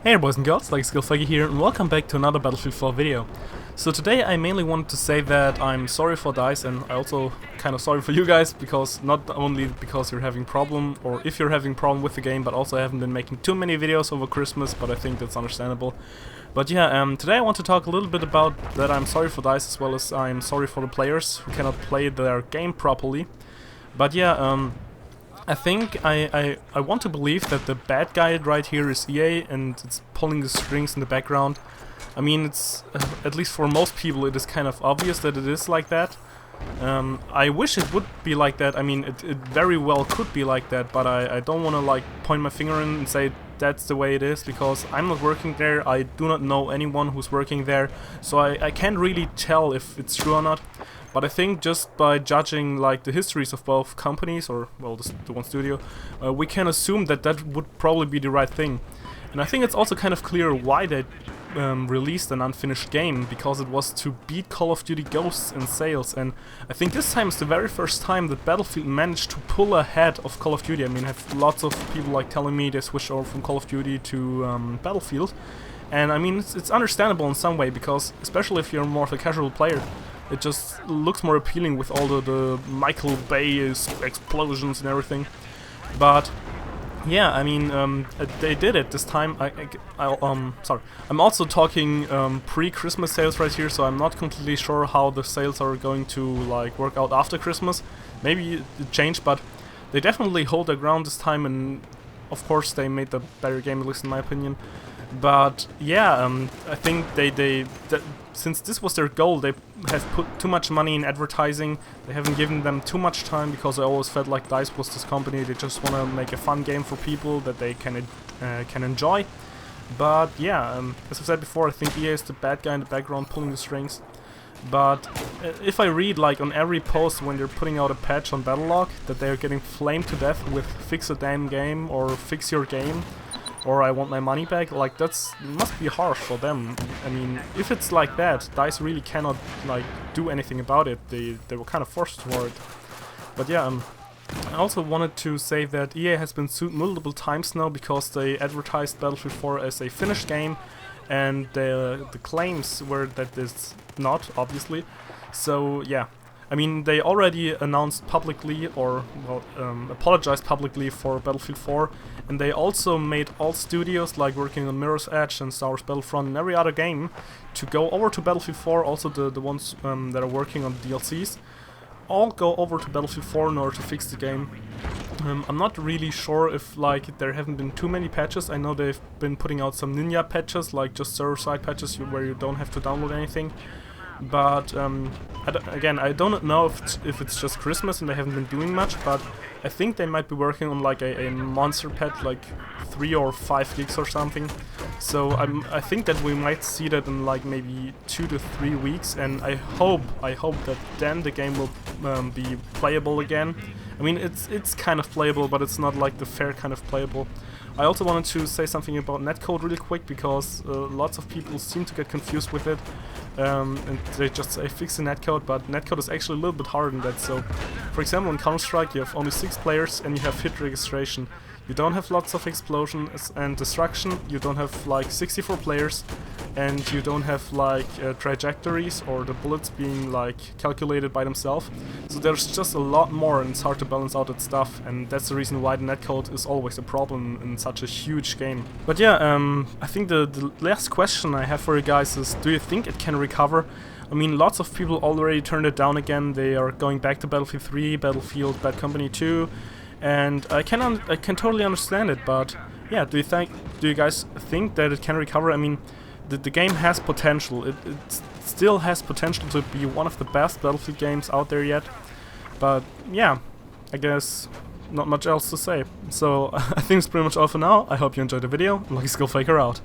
Hey boys and girls, luckySkillFaker here, and welcome back to another Battlefield 4 video. So today I mainly wanted to say that I'm sorry for DICE, and I also kind of sorry for you guys, because not only because you're having problem, or if you're having problem with the game, but also I haven't been making too many videos over Christmas, but I think that's understandable. But yeah, today I want to talk a little bit about that I'm sorry for DICE, as well as I'm sorry for the players who cannot play their game properly. But yeah, I think I want to believe that the bad guy right here is EA, and it's pulling the strings in the background. I mean, it's at least for most people it is kind of obvious that it is like that. I wish it would be like that. I mean, it very well could be like that, but I don't want to like point my finger in and say that's the way it is, because I'm not working there. I do not know anyone who's working there, so I can't really tell if it's true or not. But I think just by judging like the histories of both companies, or well, the one studio, we can assume that that would probably be the right thing. And I think it's also kind of clear why they released an unfinished game, because it was to beat Call of Duty Ghosts in sales. And I think this time is the very first time that Battlefield managed to pull ahead of Call of Duty. I mean, I have lots of people like telling me they switched over from Call of Duty to Battlefield. And I mean, it's understandable in some way, because especially if you're more of a casual player, it just looks more appealing with all the Michael Bay explosions and everything. But yeah, I mean, they did it this time. Sorry, I'm also talking pre-Christmas sales right here, so I'm not completely sure how the sales are going to like work out after Christmas. Maybe it changed, but they definitely hold their ground this time, and of course they made the better game, at least in my opinion. But yeah, I think since this was their goal, they have put too much money in advertising. They haven't given them too much time, because I always felt like DICE was this company. They just want to make a fun game for people that they can enjoy. But yeah, as I said before, I think EA is the bad guy in the background pulling the strings. But if I read like on every post when they're putting out a patch on BattleLog that they're getting flamed to death with "fix a damn game" or "fix your game," or "I want my money back," like that must be harsh for them. I mean, if it's like that, DICE really cannot like do anything about it. They were kind of forced for it. But yeah, I also wanted to say that EA has been sued multiple times now because they advertised Battlefield 4 as a finished game, and the claims were that it's not, obviously. So yeah, I mean, they already announced publicly, or well, apologized publicly for Battlefield 4, and they also made all studios like working on Mirror's Edge and Star Wars Battlefront and every other game to go over to Battlefield 4. Also the ones that are working on DLCs all go over to Battlefield 4 in order to fix the game. I'm not really sure if like there haven't been too many patches. I know they've been putting out some ninja patches, like just server-side patches where you don't have to download anything. But again, I don't know if it's just Christmas and they haven't been doing much, but I think they might be working on like a monster patch, like 3 or 5 gigs or something. So I think that we might see that in like maybe 2 to 3 weeks, and I hope that then the game will be playable again. I mean, it's kind of playable, but it's not like the fair kind of playable. I also wanted to say something about netcode really quick, because lots of people seem to get confused with it, and they just say fix the netcode, but netcode is actually a little bit harder than that. So, for example, in Counter-Strike you have only 6 players and you have hit registration. You don't have lots of explosions and destruction, you don't have like 64 players, and you don't have like trajectories or the bullets being like calculated by themselves. So there's just a lot more, and it's hard to balance out that stuff, and that's the reason why the netcode is always a problem in such a huge game. But yeah, I think the last question I have for you guys is, do you think it can recover? I mean, lots of people already turned it down again. They are going back to Battlefield 3, Battlefield Bad Company 2, and I can totally understand it. But yeah, do you guys think that it can recover? I mean, the game has potential. It still has potential to be one of the best Battlefield games out there yet. But yeah, I guess not much else to say. So I think it's pretty much all for now. I hope you enjoyed the video. luckySkillFaker out.